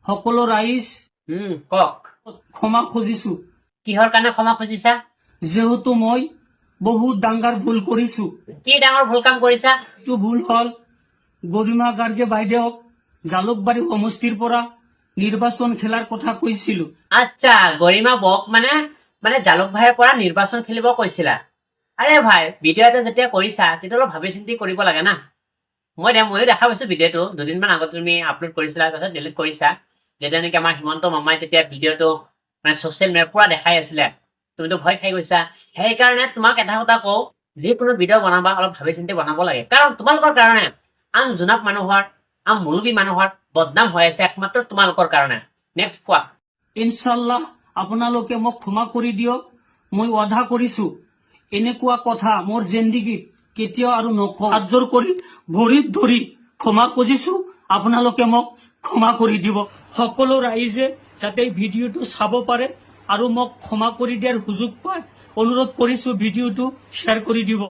সকলো ৰাইজ কক ক্ষমা খুজিছো কিহৰ কাৰণে ক্ষমা খুজিছা যেহেতু মই বহুত ডাঙৰ ভুল কৰিছো কি ডাঙৰ ভুল কাম কৰিছা এইটো ভুল হল গৰিমা গাৰ্গে বাইদেউক জালুকবাৰী সমষ্টিৰ পৰা নিৰ্বাচন খেলাৰ কথা কৈছিলো আচ্ছা গৰিমা বক মানে জালুকভাইৰ পৰা নিৰ্বাচন খেলিব কৈছিলা আৰে ভাই ভিডিঅ' এটা যেতিয়া কৰিছা তেতিয়া অলপ ভাবি চিন্তি কৰিব লাগে না ময়ো দেখা পাইছো ভিডিঅ'টো দুদিনমান আগত তুমি আপলোড কৰিছিলা তাৰপিছত ডিলিট কৰিছা যেতিয়া নেকি আমাৰ হিমন্ত মামাই তেতিয়া ভিডিঅ'টো মানে ছচিয়েল মিডিয়াৰ পৰা দেখাই আছিলে তুমিতো ভয় খাই গৈছা সেইকাৰণে তোমাক এটা কথা কওঁ যিকোনো ভিডিঅ' বনাবা অলপ ভাবি চিন্তি বনাব লাগে কাৰণ তোমালোকৰ কাৰণে আন জোনাক মানুহৰ আন মুলুবী মানুহৰ বদনাম হৈ আছে একমাত্ৰ তোমালোকৰ কাৰণে নেক্সট কোৱা ইনশাল্লাহ আপোনালোকে মোক ক্ষমা কৰি দিয়ক মই ৱাদা কৰিছো এনেকুৱা কথা মোৰ জিন্দগীত কেতিয়াও আৰু নকওঁ আজৰ কৰি ভৰিত ধৰি ক্ষমা খুজিছো আপোনালোকে মোক ক্ষমা কৰি দিব সকলো ৰাইজে যাতে ভিডিঅ'টো চাব পাৰে আৰু মোক ক্ষমা কৰি দিয়াৰ সুযোগ পায় অনুৰোধ কৰিছো ভিডিঅ'টো শ্বেয়াৰ কৰি দিব